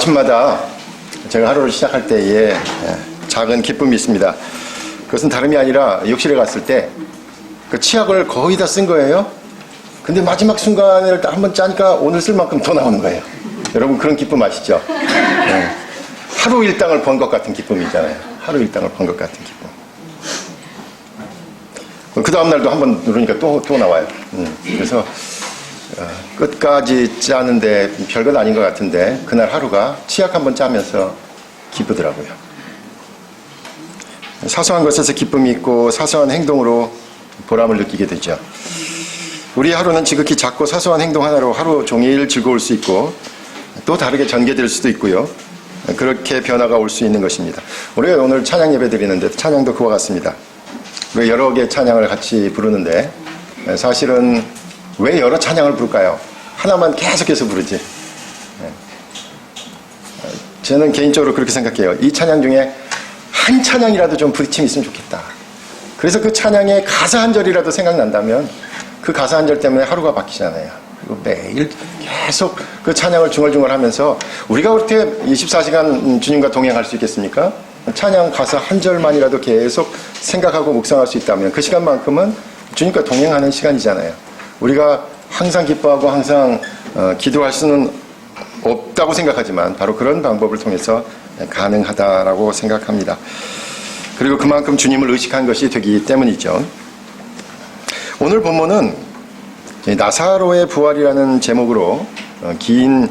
아침마다 제가 하루를 시작할 때에 작은 기쁨이 있습니다. 그것은 다름이 아니라 욕실에 갔을 때 그 치약을 거의 다 쓴 거예요. 근데 마지막 순간에 딱 한번 짜니까 오늘 쓸 만큼 더 나오는 거예요. 여러분 그런 기쁨 아시죠? 네. 하루 일당을 번 것 같은 기쁨이잖아요. 하루 일당을 번 것 같은 기쁨. 그 다음 날도 한번 누르니까 또 나와요. 그래서 끝까지 짜는데 별것 아닌 것 같은데 그날 하루가 치약 한번 짜면서 기쁘더라고요. 사소한 것에서 기쁨이 있고 사소한 행동으로 보람을 느끼게 되죠. 우리 하루는 지극히 작고 사소한 행동 하나로 하루 종일 즐거울 수 있고 또 다르게 전개될 수도 있고요. 그렇게 변화가 올 수 있는 것입니다. 우리가 오늘 찬양 예배 드리는데 찬양도 그와 같습니다. 우리가 여러 개의 찬양을 같이 부르는데 사실은 왜 여러 찬양을 부를까요? 하나만 계속해서 부르지. 저는 개인적으로 그렇게 생각해요. 이 찬양 중에 한 찬양이라도 좀 부딪힘이 있으면 좋겠다. 그래서 그 찬양의 가사 한 절이라도 생각난다면 그 가사 한 절 때문에 하루가 바뀌잖아요. 그리고 매일 계속 그 찬양을 중얼중얼 하면서 우리가 그렇게 24시간 주님과 동행할 수 있겠습니까? 찬양 가사 한 절만이라도 계속 생각하고 묵상할 수 있다면 그 시간만큼은 주님과 동행하는 시간이잖아요. 우리가 항상 기뻐하고 항상 기도할 수는 없다고 생각하지만 바로 그런 방법을 통해서 가능하다라고 생각합니다. 그리고 그만큼 주님을 의식한 것이 되기 때문이죠. 오늘 본문은 나사로의 부활이라는 제목으로 긴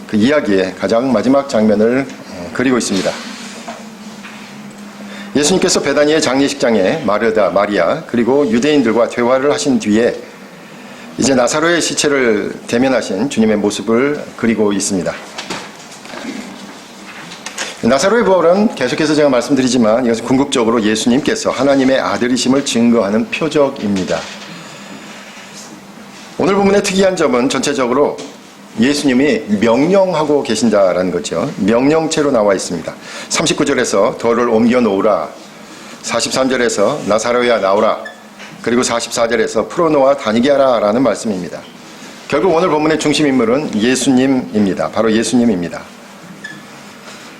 그 이야기의 가장 마지막 장면을 그리고 있습니다. 예수님께서 베다니의 장례식장에 마르다, 마리아 그리고 유대인들과 대화를 하신 뒤에 이제 나사로의 시체를 대면하신 주님의 모습을 그리고 있습니다. 나사로의 부활은 계속해서 제가 말씀드리지만 이것은 궁극적으로 예수님께서 하나님의 아들이심을 증거하는 표적입니다. 오늘 본문의 특이한 점은 전체적으로 예수님이 명령하고 계신다라는 거죠. 명령체로 나와 있습니다. 39절에서 돌을 옮겨 놓으라, 43절에서 나사로야 나오라, 그리고 44절에서 풀어놓아 다니게 하라 라는 말씀입니다. 결국 오늘 본문의 중심 인물은 예수님입니다. 바로 예수님입니다.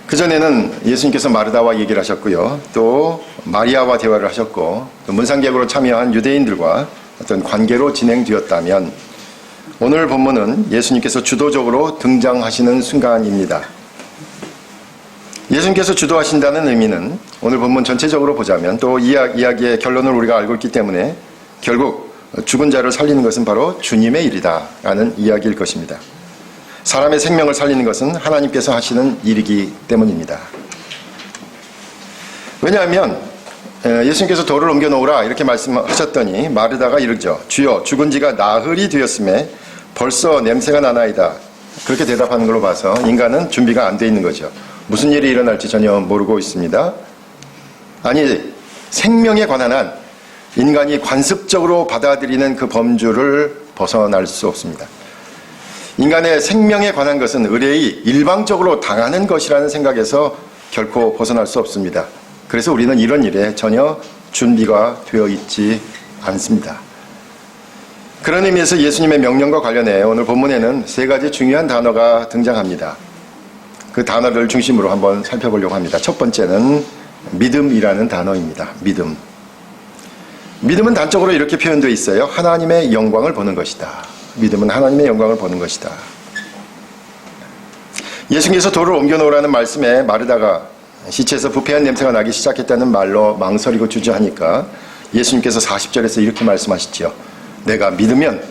그전에는 예수님께서 마르다와 얘기를 하셨고요. 또 마리아와 대화를 하셨고 또 문상객으로 참여한 유대인들과 어떤 관계로 진행되었다면 오늘 본문은 예수님께서 주도적으로 등장하시는 순간입니다. 예수님께서 주도하신다는 의미는 오늘 본문 전체적으로 보자면 또 이야기의 결론을 우리가 알고 있기 때문에 결국 죽은 자를 살리는 것은 바로 주님의 일이다 라는 이야기일 것입니다. 사람의 생명을 살리는 것은 하나님께서 하시는 일이기 때문입니다. 왜냐하면 예수님께서 돌을 옮겨 놓으라 이렇게 말씀하셨더니 마르다가 이르죠. 주여 죽은 지가 나흘이 되었음에 벌써 냄새가 나나이다. 그렇게 대답하는 걸로 봐서 인간은 준비가 안 돼 있는 거죠. 무슨 일이 일어날지 전혀 모르고 있습니다. 아니 생명에 관한 한 인간이 관습적으로 받아들이는 그 범주를 벗어날 수 없습니다. 인간의 생명에 관한 것은 의뢰이 일방적으로 당하는 것이라는 생각에서 결코 벗어날 수 없습니다. 그래서 우리는 이런 일에 전혀 준비가 되어 있지 않습니다. 그런 의미에서 예수님의 명령과 관련해 오늘 본문에는 세 가지 중요한 단어가 등장합니다. 그 단어를 중심으로 한번 살펴보려고 합니다. 첫 번째는 믿음이라는 단어입니다. 믿음. 믿음은 단적으로 이렇게 표현되어 있어요. 하나님의 영광을 보는 것이다. 믿음은 하나님의 영광을 보는 것이다. 예수님께서 돌을 옮겨 놓으라는 말씀에 마르다가 시체에서 부패한 냄새가 나기 시작했다는 말로 망설이고 주저하니까 예수님께서 40절에서 이렇게 말씀하시죠. 내가 믿으면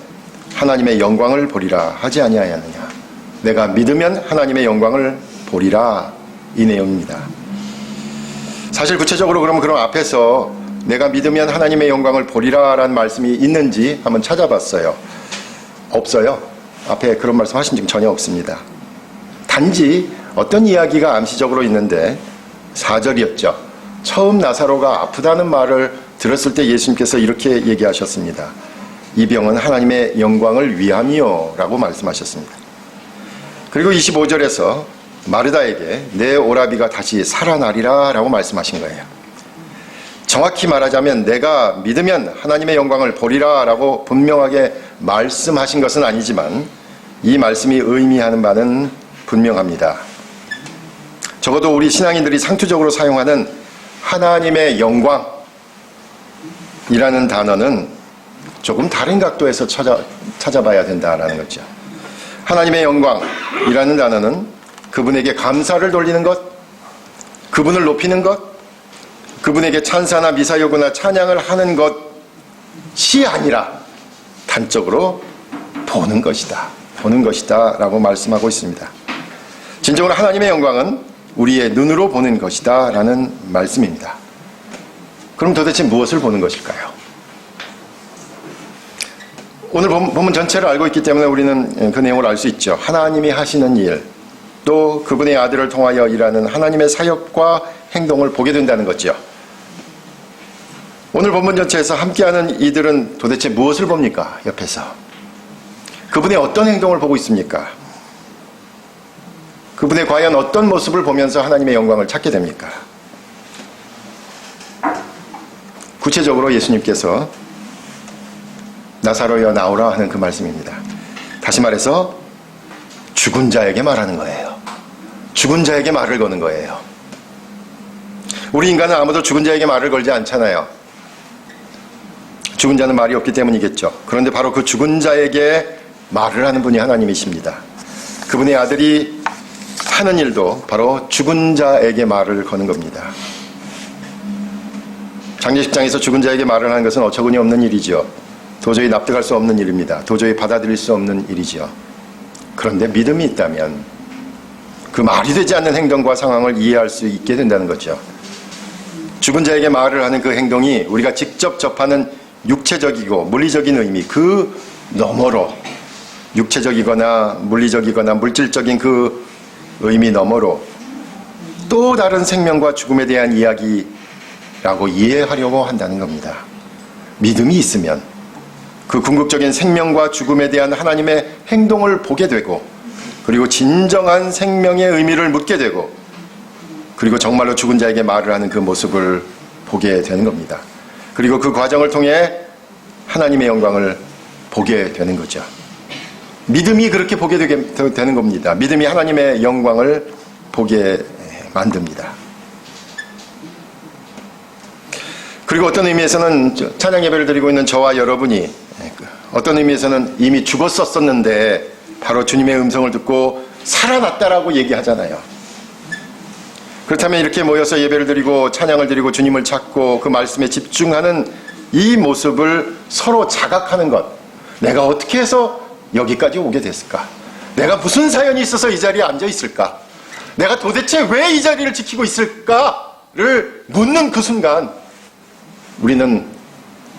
하나님의 영광을 보리라 하지 아니하였느냐. 내가 믿으면 하나님의 영광을 보리라 이 내용입니다. 사실 구체적으로 그럼 앞에서 내가 믿으면 하나님의 영광을 보리라 라는 말씀이 있는지 한번 찾아봤어요. 없어요. 앞에 그런 말씀 하신 적 전혀 없습니다. 단지 어떤 이야기가 암시적으로 있는데 4절이었죠. 처음 나사로가 아프다는 말을 들었을 때 예수님께서 이렇게 얘기하셨습니다. 이 병은 하나님의 영광을 위함이요 라고 말씀하셨습니다. 그리고 25절에서 마르다에게 내 오라비가 다시 살아나리라 라고 말씀하신 거예요. 정확히 말하자면 내가 믿으면 하나님의 영광을 보리라 라고 분명하게 말씀하신 것은 아니지만 이 말씀이 의미하는 바는 분명합니다. 적어도 우리 신앙인들이 상투적으로 사용하는 하나님의 영광이라는 단어는 조금 다른 각도에서 찾아봐야 된다는 거죠. 하나님의 영광이라는 단어는 그분에게 감사를 돌리는 것, 그분을 높이는 것, 그분에게 찬사나 미사여구나 찬양을 하는 것이 아니라 단적으로 보는 것이다. 보는 것이다 라고 말씀하고 있습니다. 진정으로 하나님의 영광은 우리의 눈으로 보는 것이다 라는 말씀입니다. 그럼 도대체 무엇을 보는 것일까요? 오늘 본문 전체를 알고 있기 때문에 우리는 그 내용을 알 수 있죠. 하나님이 하시는 일, 또 그분의 아들을 통하여 일하는 하나님의 사역과 행동을 보게 된다는 거죠. 오늘 본문 전체에서 함께하는 이들은 도대체 무엇을 봅니까? 옆에서. 그분의 어떤 행동을 보고 있습니까? 그분의 과연 어떤 모습을 보면서 하나님의 영광을 찾게 됩니까? 구체적으로 예수님께서 나사로여 나오라 하는 그 말씀입니다. 다시 말해서 죽은 자에게 말하는 거예요. 죽은 자에게 말을 거는 거예요. 우리 인간은 아무도 죽은 자에게 말을 걸지 않잖아요. 죽은 자는 말이 없기 때문이겠죠. 그런데 바로 그 죽은 자에게 말을 하는 분이 하나님이십니다. 그분의 아들이 하는 일도 바로 죽은 자에게 말을 거는 겁니다. 장례식장에서 죽은 자에게 말을 하는 것은 어처구니 없는 일이죠. 도저히 납득할 수 없는 일입니다. 도저히 받아들일 수 없는 일이죠. 그런데 믿음이 있다면 그 말이 되지 않는 행동과 상황을 이해할 수 있게 된다는 거죠. 죽은 자에게 말을 하는 그 행동이 우리가 직접 접하는 육체적이고 물리적인 의미, 그 너머로 육체적이거나 물리적이거나 물질적인 그 의미 너머로 또 다른 생명과 죽음에 대한 이야기라고 이해하려고 한다는 겁니다. 믿음이 있으면 그 궁극적인 생명과 죽음에 대한 하나님의 행동을 보게 되고, 그리고 진정한 생명의 의미를 묻게 되고, 그리고 정말로 죽은 자에게 말을 하는 그 모습을 보게 되는 겁니다. 그리고 그 과정을 통해 하나님의 영광을 보게 되는 거죠. 믿음이 그렇게 보게 되는 겁니다. 믿음이 하나님의 영광을 보게 만듭니다. 그리고 어떤 의미에서는 찬양 예배를 드리고 있는 저와 여러분이 어떤 의미에서는 이미 죽었었는데 바로 주님의 음성을 듣고 살아났다라고 얘기하잖아요. 그렇다면 이렇게 모여서 예배를 드리고 찬양을 드리고 주님을 찾고 그 말씀에 집중하는 이 모습을 서로 자각하는 것. 내가 어떻게 해서 여기까지 오게 됐을까? 내가 무슨 사연이 있어서 이 자리에 앉아 있을까? 내가 도대체 왜 이 자리를 지키고 있을까를 묻는 그 순간 우리는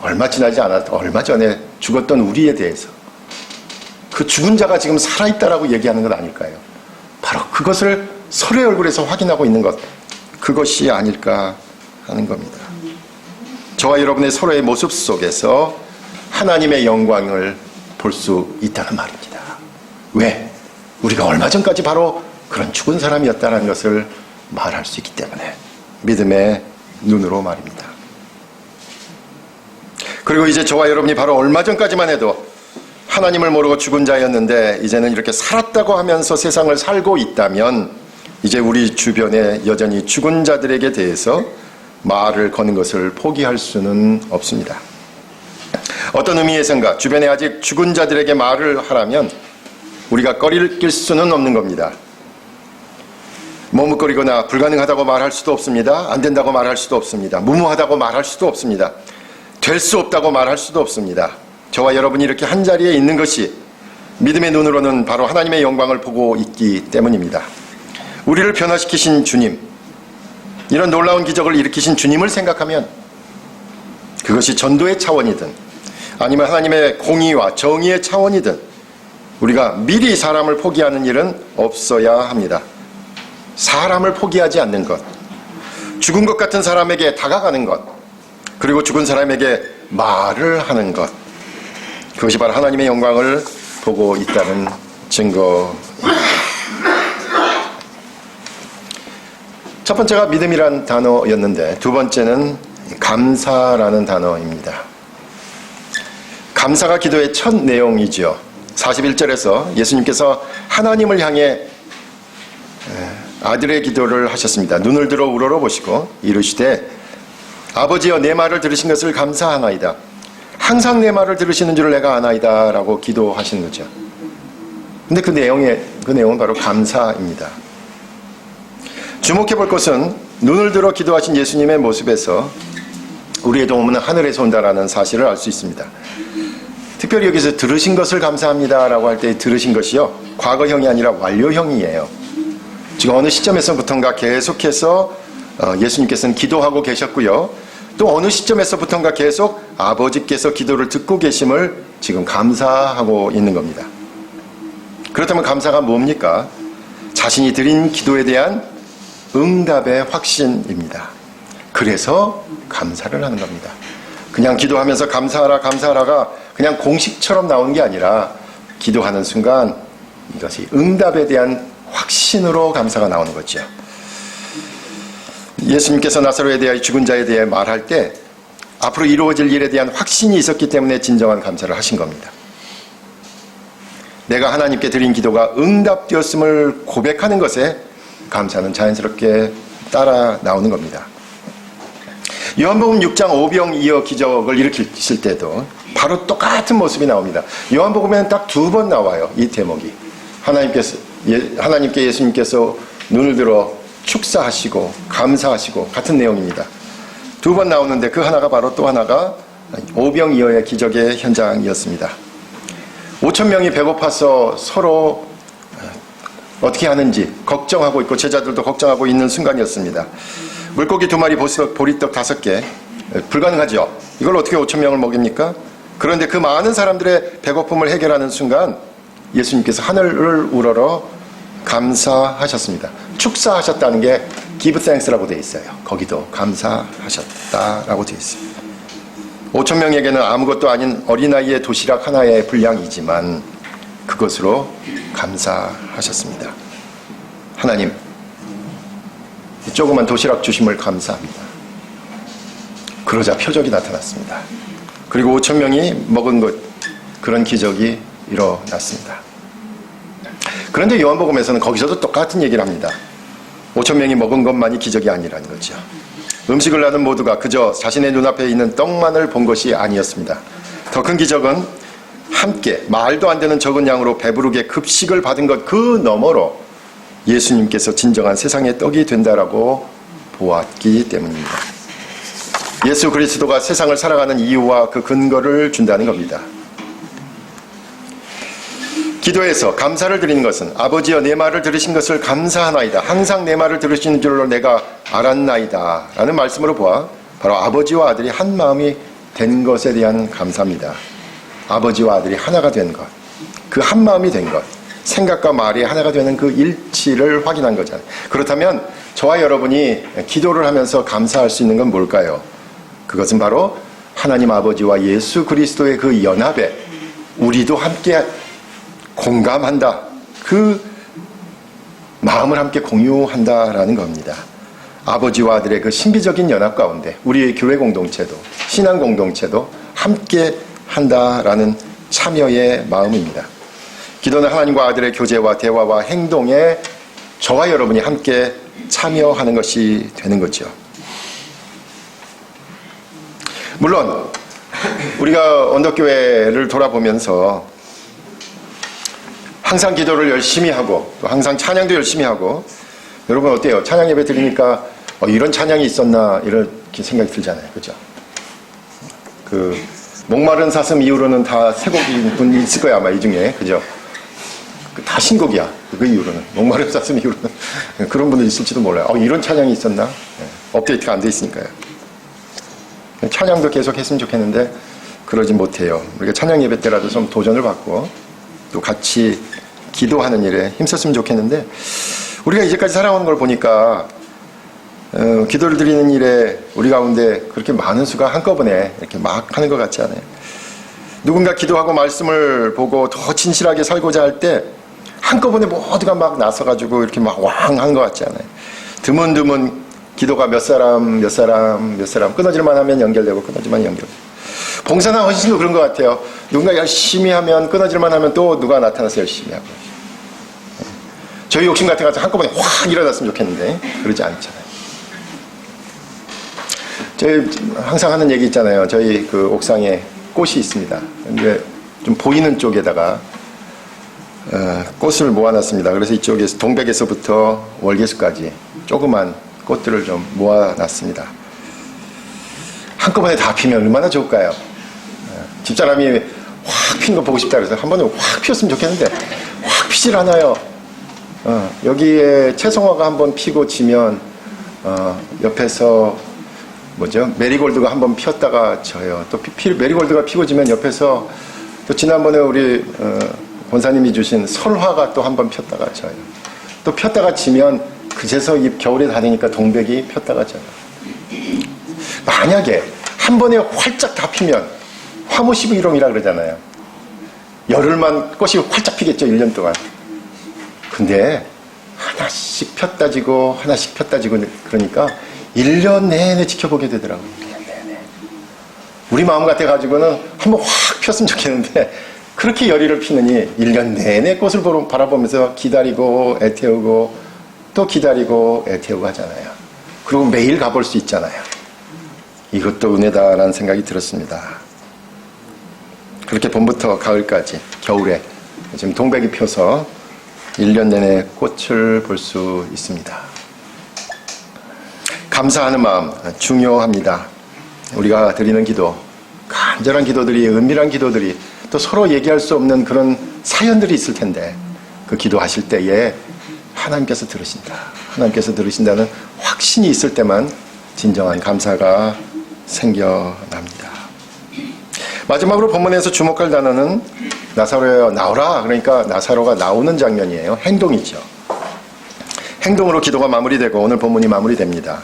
얼마 전에 죽었던 우리에 대해서 그 죽은 자가 지금 살아있다라고 얘기하는 것 아닐까요? 바로 그것을 서로의 얼굴에서 확인하고 있는 것, 그것이 아닐까 하는 겁니다. 저와 여러분의 서로의 모습 속에서 하나님의 영광을 볼 수 있다는 말입니다. 왜? 우리가 얼마 전까지 바로 그런 죽은 사람이었다는 것을 말할 수 있기 때문에, 믿음의 눈으로 말입니다. 그리고 이제 저와 여러분이 바로 얼마 전까지만 해도 하나님을 모르고 죽은 자였는데 이제는 이렇게 살았다고 하면서 세상을 살고 있다면 이제 우리 주변에 여전히 죽은 자들에게 대해서 말을 거는 것을 포기할 수는 없습니다. 어떤 의미에선가 주변에 아직 죽은 자들에게 말을 하라면 우리가 꺼리를 낄 수는 없는 겁니다. 머뭇거리거나 불가능하다고 말할 수도 없습니다. 안 된다고 말할 수도 없습니다. 무모하다고 말할 수도 없습니다. 될 수 없다고 말할 수도 없습니다. 저와 여러분이 이렇게 한자리에 있는 것이 믿음의 눈으로는 바로 하나님의 영광을 보고 있기 때문입니다. 우리를 변화시키신 주님, 이런 놀라운 기적을 일으키신 주님을 생각하면 그것이 전도의 차원이든 아니면 하나님의 공의와 정의의 차원이든 우리가 미리 사람을 포기하는 일은 없어야 합니다. 사람을 포기하지 않는 것, 죽은 것 같은 사람에게 다가가는 것, 그리고 죽은 사람에게 말을 하는 것, 그것이 바로 하나님의 영광을 보고 있다는 증거입니다. 첫 번째가 믿음이란 단어였는데 두 번째는 감사라는 단어입니다. 감사가 기도의 첫 내용이죠. 41절에서 예수님께서 하나님을 향해 아들의 기도를 하셨습니다. 눈을 들어 우러러 보시고 이르시되 아버지여 내 말을 들으신 것을 감사하나이다. 항상 내 말을 들으시는 줄 내가 아나이다 라고 기도하시는 거죠. 근데 그 내용은 바로 감사입니다. 주목해 볼 것은 눈을 들어 기도하신 예수님의 모습에서 우리의 도움은 하늘에서 온다라는 사실을 알 수 있습니다. 특별히 여기서 들으신 것을 감사합니다 라고 할 때 들으신 것이요, 과거형이 아니라 완료형이에요. 지금 어느 시점에서부턴가 계속해서 예수님께서는 기도하고 계셨고요, 또 어느 시점에서부턴가 계속 아버지께서 기도를 듣고 계심을 지금 감사하고 있는 겁니다. 그렇다면 감사가 뭡니까? 자신이 드린 기도에 대한 응답의 확신입니다. 그래서 감사를 하는 겁니다. 그냥 기도하면서 감사하라 감사하라가 그냥 공식처럼 나오는 게 아니라 기도하는 순간 이것이 응답에 대한 확신으로 감사가 나오는 거죠. 예수님께서 나사로에 대하여 죽은 자에 대해 말할 때 앞으로 이루어질 일에 대한 확신이 있었기 때문에 진정한 감사를 하신 겁니다. 내가 하나님께 드린 기도가 응답되었음을 고백하는 것에 감사는 자연스럽게 따라 나오는 겁니다. 요한복음 6장 오병이어 기적을 일으키실 때도 바로 똑같은 모습이 나옵니다. 요한복음에는 딱 2번 나와요. 이 대목이. 하나님께 예수님께서 눈을 들어 축사하시고 감사하시고 같은 내용입니다. 2번 나오는데 그 하나가 바로 또 하나가 오병이어의 기적의 현장이었습니다. 5,000명이 배고파서 서로 어떻게 하는지 걱정하고 있고 제자들도 걱정하고 있는 순간이었습니다. 물고기 2마리 보리떡 5개 불가능하죠. 이걸 어떻게 5,000명을 먹입니까? 그런데 그 많은 사람들의 배고픔을 해결하는 순간 예수님께서 하늘을 우러러 감사하셨습니다. 축사하셨다는 게 give thanks라고 되어 있어요. 거기도 감사하셨다라고 되어 있어요. 5,000명에게는 아무것도 아닌 어린아이의 도시락 하나의 분량이지만 그것으로 감사하셨습니다. 하나님, 이 조그만 도시락 주심을 감사합니다. 그러자 표적이 나타났습니다. 그리고 5,000명이 먹은 것, 그런 기적이 일어났습니다. 그런데 요한복음에서는 거기서도 똑같은 얘기를 합니다. 5,000명이 먹은 것만이 기적이 아니라는 거죠. 음식을 나눈 모두가 그저 자신의 눈앞에 있는 떡만을 본 것이 아니었습니다. 더 큰 기적은 함께 말도 안 되는 적은 양으로 배부르게 급식을 받은 것 그 너머로 예수님께서 진정한 세상의 떡이 된다라고 보았기 때문입니다. 예수 그리스도가 세상을 살아가는 이유와 그 근거를 준다는 겁니다. 기도에서 감사를 드리는 것은 아버지여 내 말을 들으신 것을 감사하나이다. 항상 내 말을 들으시는 줄로 내가 알았나이다. 라는 말씀으로 보아 바로 아버지와 아들이 한 마음이 된 것에 대한 감사입니다. 아버지와 아들이 하나가 된 것, 그 한 마음이 된 것, 생각과 말이 하나가 되는 그 일치를 확인한 거잖아요. 그렇다면 저와 여러분이 기도를 하면서 감사할 수 있는 건 뭘까요? 그것은 바로 하나님 아버지와 예수 그리스도의 그 연합에 우리도 함께 공감한다. 그 마음을 함께 공유한다라는 겁니다. 아버지와 아들의 그 신비적인 연합 가운데 우리의 교회 공동체도 신앙 공동체도 함께 한다라는 참여의 마음입니다. 기도는 하나님과 아들의 교제와 대화와 행동에 저와 여러분이 함께 참여하는 것이 되는 거죠. 물론 우리가 언덕교회를 돌아보면서 항상 기도를 열심히 하고 또 항상 찬양도 열심히 하고 여러분 어때요? 찬양 예배 드리니까 이런 찬양이 있었나 이렇게 생각이 들잖아요. 그죠? 그 목마른 사슴 이후로는 다 새 곡인 분이 있을 거야 아마 이 중에. 그죠? 다 신곡이야. 그 이후로는 목마른 사슴 이후로는 그런 분들 있을지도 몰라요. 이런 찬양이 있었나? 업데이트가 안 돼 있으니까요. 찬양도 계속 했으면 좋겠는데 그러지 못해요. 우리가 찬양 예배 때라도 좀 도전을 받고 또 같이 기도하는 일에 힘썼으면 좋겠는데 우리가 이제까지 살아오는 걸 보니까 기도를 드리는 일에 우리 가운데 그렇게 많은 수가 한꺼번에 이렇게 막 하는 것 같지 않아요. 누군가 기도하고 말씀을 보고 더 진실하게 살고자 할 때 한꺼번에 모두가 막 나서가지고 이렇게 막 왕한 것 같지 않아요. 드문드문 기도가 몇 사람 끊어질만 하면 연결되고 끊어질만 연결되고 봉사나 헌신도 그런 것 같아요. 누군가 열심히 하면 끊어질만 하면 또 누가 나타나서 열심히 하고 저희 욕심 같은 거 한꺼번에 확 일어났으면 좋겠는데 그러지 않잖아요. 저희 항상 하는 얘기 있잖아요. 저희 그 옥상에 꽃이 있습니다. 근데 좀 보이는 쪽에다가 꽃을 모아놨습니다. 그래서 이쪽에서 동백에서부터 월계수까지 조그만 꽃들을 좀 모아놨습니다. 한꺼번에 다 피면 얼마나 좋을까요? 집사람이 확 핀 거 보고 싶다 그래서 한 번에 확 피었으면 좋겠는데 확 피질 않아요. 여기에 채송화가 한번 피고 지면 옆에서 메리골드가 한번 피었다가 져요. 또 메리골드가 피고 지면 옆에서 또 지난번에 우리 권사님이 주신 설화가 또 한번 폈다가 져요. 또 폈다가 지면 그제서 겨울에 다 되니까 동백이 폈다가 져요. 만약에 한 번에 활짝 다 피면 화무시비롱이라 그러잖아요. 열흘만 꽃이 활짝 피겠죠. 1년 동안. 근데 하나씩 폈다 지고 하나씩 폈다 지고 그러니까 1년 내내 지켜보게 되더라고요. 1년 내내. 우리 마음 같아가지고는 한번 확 폈으면 좋겠는데 그렇게 열의를 피느니 1년 내내 꽃을 바라보면서 기다리고 애태우고 또 기다리고 애태우고 하잖아요. 그리고 매일 가볼 수 있잖아요. 이것도 은혜다라는 생각이 들었습니다. 그렇게 봄부터 가을까지 겨울에 지금 동백이 펴서 1년 내내 꽃을 볼 수 있습니다. 감사하는 마음 중요합니다. 우리가 드리는 기도, 간절한 기도들이, 은밀한 기도들이 또 서로 얘기할 수 없는 그런 사연들이 있을 텐데 그 기도하실 때에 하나님께서 들으신다. 하나님께서 들으신다는 확신이 있을 때만 진정한 감사가 생겨납니다. 마지막으로 본문에서 주목할 단어는 나사로여 나오라. 그러니까 나사로가 나오는 장면이에요. 행동이죠. 행동으로 기도가 마무리되고 오늘 본문이 마무리됩니다.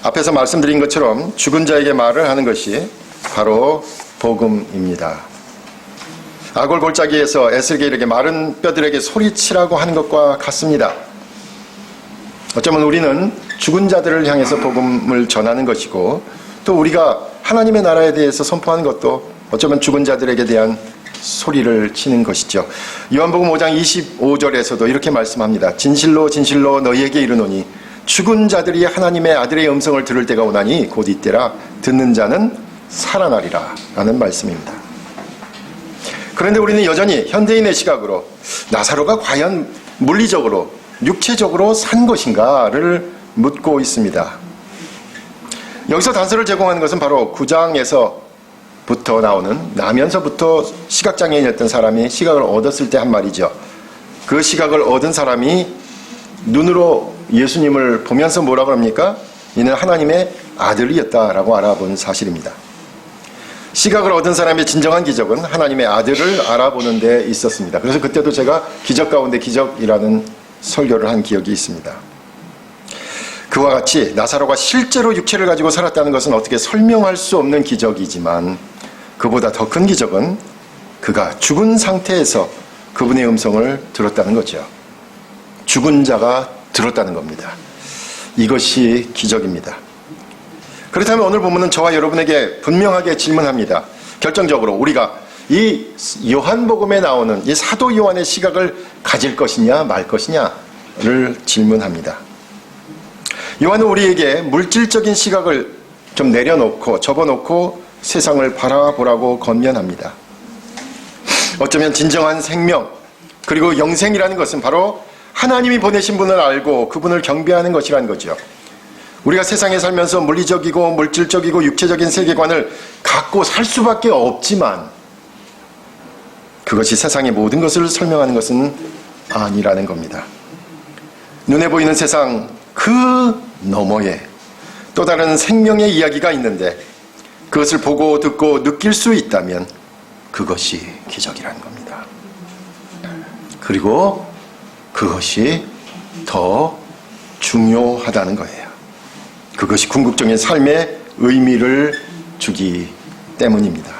앞에서 말씀드린 것처럼 죽은 자에게 말을 하는 것이 바로 복음입니다. 아골 골짜기에서 에스겔에게 이르게 마른 뼈들에게 소리치라고 하는 것과 같습니다. 어쩌면 우리는 죽은 자들을 향해서 복음을 전하는 것이고 또 우리가 하나님의 나라에 대해서 선포하는 것도 어쩌면 죽은 자들에게 대한 소리를 치는 것이죠. 요한복음 5장 25절에서도 이렇게 말씀합니다. 진실로 진실로 너희에게 이르노니 죽은 자들이 하나님의 아들의 음성을 들을 때가 오나니 곧 이때라 듣는 자는 살아나리라 라는 말씀입니다. 그런데 우리는 여전히 현대인의 시각으로 나사로가 과연 물리적으로 육체적으로 산 것인가를 묻고 있습니다. 여기서 단서를 제공하는 것은 바로 9장에서부터 나오는 나면서부터 시각장애인이었던 사람이 시각을 얻었을 때 한 말이죠. 그 시각을 얻은 사람이 눈으로 예수님을 보면서 뭐라고 합니까? 이는 하나님의 아들이었다라고 알아본 사실입니다. 시각을 얻은 사람의 진정한 기적은 하나님의 아들을 알아보는 데 있었습니다. 그래서 그때도 제가 기적 가운데 기적이라는 설교를 한 기억이 있습니다. 그와 같이 나사로가 실제로 육체를 가지고 살았다는 것은 어떻게 설명할 수 없는 기적이지만 그보다 더 큰 기적은 그가 죽은 상태에서 그분의 음성을 들었다는 거죠. 죽은 자가 들었다는 겁니다. 이것이 기적입니다. 그렇다면 오늘 본문은 저와 여러분에게 분명하게 질문합니다. 결정적으로 우리가 이 요한복음에 나오는 이 사도 요한의 시각을 가질 것이냐 말 것이냐를 질문합니다. 요한은 우리에게 물질적인 시각을 좀 내려놓고 접어놓고 세상을 바라보라고 권면합니다. 어쩌면 진정한 생명 그리고 영생이라는 것은 바로 하나님이 보내신 분을 알고 그분을 경배하는 것이라는 거죠. 우리가 세상에 살면서 물리적이고 물질적이고 육체적인 세계관을 갖고 살 수밖에 없지만 그것이 세상의 모든 것을 설명하는 것은 아니라는 겁니다. 눈에 보이는 세상 그 너머에 또 다른 생명의 이야기가 있는데 그것을 보고 듣고 느낄 수 있다면 그것이 기적이라는 겁니다. 그리고 그것이 더 중요하다는 거예요. 그것이 궁극적인 삶의 의미를 주기 때문입니다.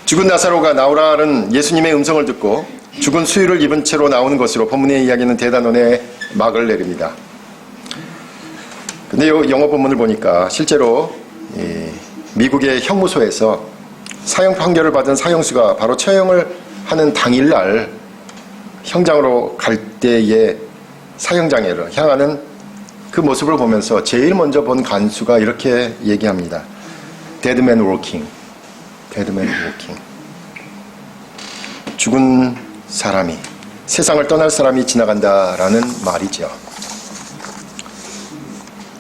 죽은 나사로가 나오라는 예수님의 음성을 듣고 죽은 수유를 입은 채로 나오는 것으로 본문의 이야기는 대단원의 막을 내립니다. 근데 영어 본문을 보니까 실제로 미국의 형무소에서 사형 판결을 받은 사형수가 바로 처형을 하는 당일날 형장으로 갈 때의 사형장애를 향하는 그 모습을 보면서 제일 먼저 본 간수가 이렇게 얘기합니다. Dead man walking. Dead man walking. 죽은 사람이, 세상을 떠날 사람이 지나간다라는 말이죠.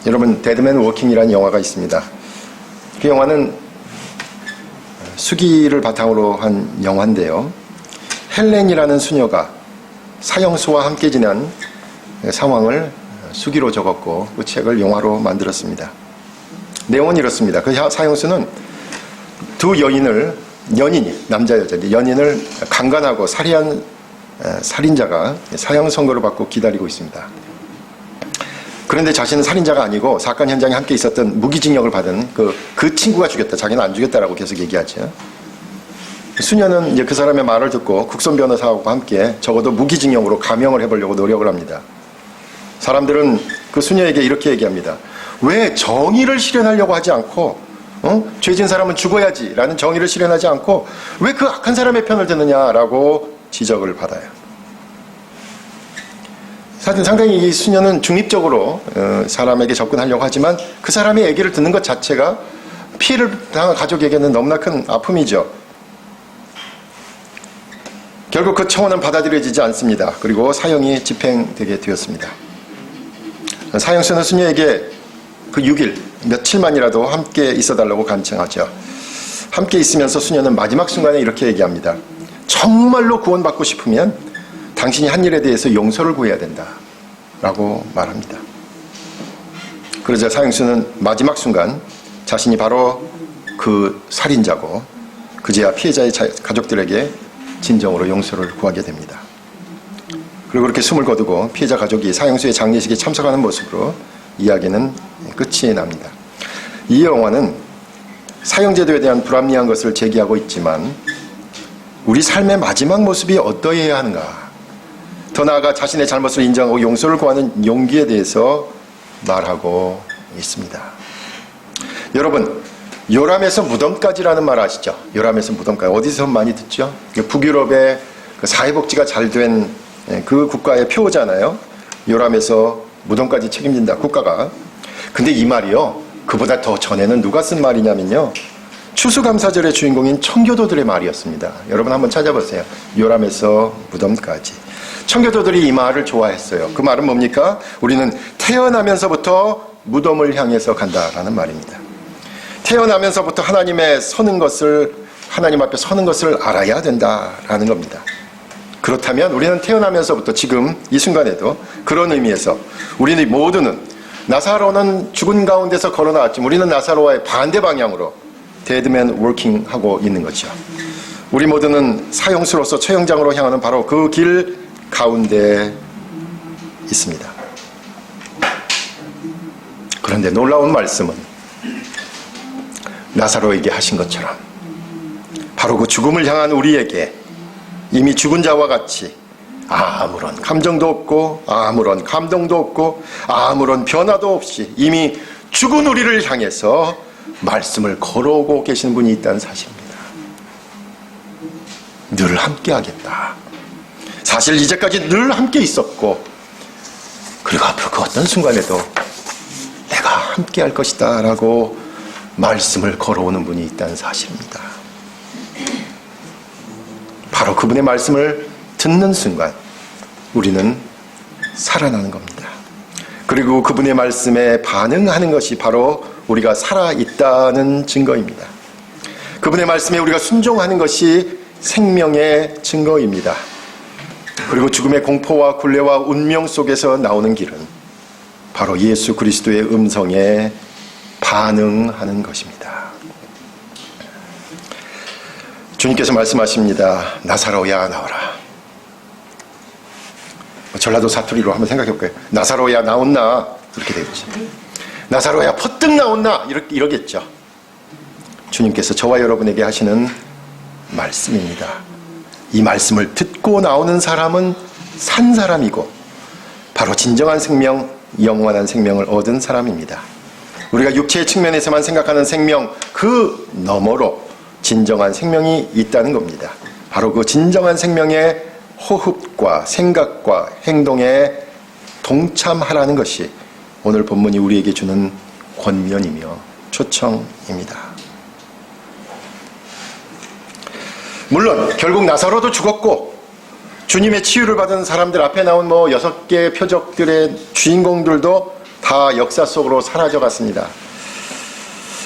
여러분, Dead man walking이라는 영화가 있습니다. 그 영화는 수기를 바탕으로 한 영화인데요. 헬렌이라는 수녀가 사형수와 함께 지낸 상황을 수기로 적었고 그 책을 영화로 만들었습니다. 내용은 이렇습니다. 그 사형수는 두 연인이 남자 여자 연인을 강간하고 살해한 살인자가 사형 선고를 받고 기다리고 있습니다. 그런데 자신은 살인자가 아니고 사건 현장에 함께 있었던 무기징역을 받은 그 친구가 죽였다. 자기는 안 죽였다라고 계속 얘기하죠. 수녀는 이제 그 사람의 말을 듣고 국선 변호사하고 함께 적어도 무기징역으로 감형을 해보려고 노력을 합니다. 사람들은 그 수녀에게 이렇게 얘기합니다. 왜 정의를 실현하려고 하지 않고 죄진 사람은 죽어야지 라는 정의를 실현하지 않고 왜 그 악한 사람의 편을 드느냐라고 지적을 받아요. 사실 상당히 이 수녀는 중립적으로 사람에게 접근하려고 하지만 그 사람의 얘기를 듣는 것 자체가 피해를 당한 가족에게는 너무나 큰 아픔이죠. 결국 그 청원은 받아들여지지 않습니다. 그리고 사형이 집행되게 되었습니다. 사형수는 수녀에게 그 6일, 며칠만이라도 함께 있어달라고 간청하죠. 함께 있으면서 수녀는 마지막 순간에 이렇게 얘기합니다. 정말로 구원받고 싶으면 당신이 한 일에 대해서 용서를 구해야 된다 라고 말합니다. 그러자 사형수는 마지막 순간 자신이 바로 그 살인자고 그제야 피해자의 가족들에게 진정으로 용서를 구하게 됩니다. 그리고 그렇게 숨을 거두고 피해자 가족이 사형수의 장례식에 참석하는 모습으로 이야기는 끝이 납니다. 이 영화는 사형제도에 대한 불합리한 것을 제기하고 있지만 우리 삶의 마지막 모습이 어떠해야 하는가, 더 나아가 자신의 잘못을 인정하고 용서를 구하는 용기에 대해서 말하고 있습니다. 여러분, 요람에서 무덤까지라는 말 아시죠? 요람에서 무덤까지. 어디서 많이 듣죠? 북유럽의 그 사회복지가 잘 된 그 국가의 표잖아요. 요람에서 무덤까지 책임진다, 국가가. 근데 이 말이요, 그보다 더 전에는 누가 쓴 말이냐면요, 추수감사절의 주인공인 청교도들의 말이었습니다. 여러분 한번 찾아보세요. 요람에서 무덤까지. 청교도들이 이 말을 좋아했어요. 그 말은 뭡니까? 우리는 태어나면서부터 무덤을 향해서 간다라는 말입니다. 태어나면서부터 하나님 앞에 서는 것을 알아야 된다라는 겁니다. 그렇다면 우리는 태어나면서부터 지금 이 순간에도 그런 의미에서 우리는 모두는 나사로는 죽은 가운데서 걸어 나왔지만 우리는 나사로와의 반대 방향으로 데드맨 워킹 하고 있는 거죠. 우리 모두는 사형수로서 처형장으로 향하는 바로 그 길 가운데 있습니다. 그런데 놀라운 말씀은 나사로에게 하신 것처럼 바로 그 죽음을 향한 우리에게 이미 죽은 자와 같이 아무런 감정도 없고 아무런 감동도 없고 아무런 변화도 없이 이미 죽은 우리를 향해서 말씀을 걸어오고 계신 분이 있다는 사실입니다. 늘 함께 하겠다. 사실 이제까지 늘 함께 있었고 그리고 앞으로 그 어떤 순간에도 내가 함께 할 것이다 라고 말씀을 걸어오는 분이 있다는 사실입니다. 바로 그분의 말씀을 듣는 순간 우리는 살아나는 겁니다. 그리고 그분의 말씀에 반응하는 것이 바로 우리가 살아있다는 증거입니다. 그분의 말씀에 우리가 순종하는 것이 생명의 증거입니다. 그리고 죽음의 공포와 굴레와 운명 속에서 나오는 길은 바로 예수 그리스도의 음성에 반응하는 것입니다. 주님께서 말씀하십니다. 나사로야 나오라. 전라도 사투리로 한번 생각해 볼까요? 나사로야 나온나? 그렇게 되겠죠. 나사로야 퍼뜩 나온나? 이러겠죠. 주님께서 저와 여러분에게 하시는 말씀입니다. 이 말씀을 듣고 나오는 사람은 산 사람이고 바로 진정한 생명, 영원한 생명을 얻은 사람입니다. 우리가 육체의 측면에서만 생각하는 생명 그 너머로 진정한 생명이 있다는 겁니다. 바로 그 진정한 생명의 호흡과 생각과 행동에 동참하라는 것이 오늘 본문이 우리에게 주는 권면이며 초청입니다. 물론 결국 나사로도 죽었고 주님의 치유를 받은 사람들 앞에 나온 6개의 표적들의 주인공들도 다 역사 속으로 사라져갔습니다.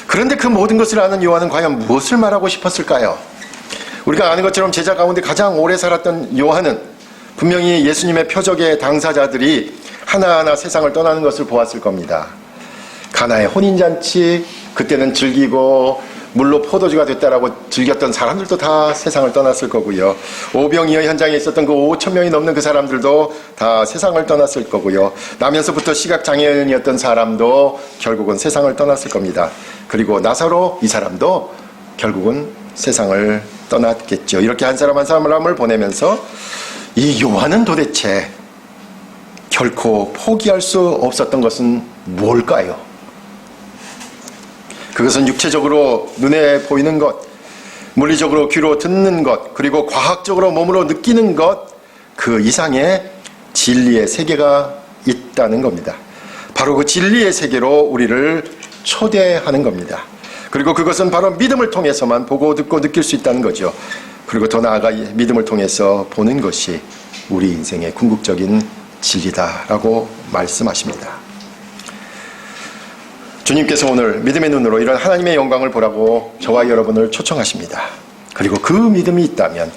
그런데 그 모든 것을 아는 요한은 과연 무엇을 말하고 싶었을까요? 우리가 아는 것처럼 제자 가운데 가장 오래 살았던 요한은 분명히 예수님의 표적의 당사자들이 하나하나 세상을 떠나는 것을 보았을 겁니다. 가나의 혼인잔치, 그때는 즐기고 물로 포도주가 됐다라고 즐겼던 사람들도 다 세상을 떠났을 거고요. 오병이어 현장에 있었던 그 5,000명이 넘는 그 사람들도 다 세상을 떠났을 거고요. 나면서부터 시각장애인이었던 사람도 결국은 세상을 떠났을 겁니다. 그리고 나사로 이 사람도 결국은 세상을 떠났겠죠. 이렇게 한 사람 한 사람을 보내면서 이 요한은 도대체 결코 포기할 수 없었던 것은 뭘까요? 그것은 육체적으로 눈에 보이는 것, 물리적으로 귀로 듣는 것, 그리고 과학적으로 몸으로 느끼는 것, 그 이상의 진리의 세계가 있다는 겁니다. 바로 그 진리의 세계로 우리를 초대하는 겁니다. 그리고 그것은 바로 믿음을 통해서만 보고 듣고 느낄 수 있다는 거죠. 그리고 더 나아가 믿음을 통해서 보는 것이 우리 인생의 궁극적인 진리다라고 말씀하십니다. 주님께서 오늘 믿음의 눈으로 이런 하나님의 영광을 보라고 저와 여러분을 초청하십니다. 그리고 그 믿음이 있다면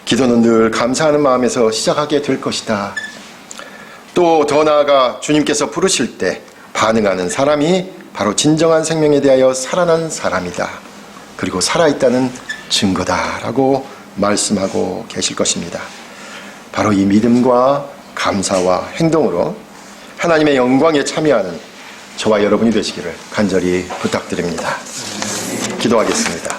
기도는 늘 감사하는 마음에서 시작하게 될 것이다. 또 더 나아가 주님께서 부르실 때 반응하는 사람이 바로 진정한 생명에 대하여 살아난 사람이다. 그리고 살아있다는 증거다라고 말씀하고 계실 것입니다. 바로 이 믿음과 감사와 행동으로 하나님의 영광에 참여하는 저와 여러분이 되시기를 간절히 부탁드립니다. 기도하겠습니다.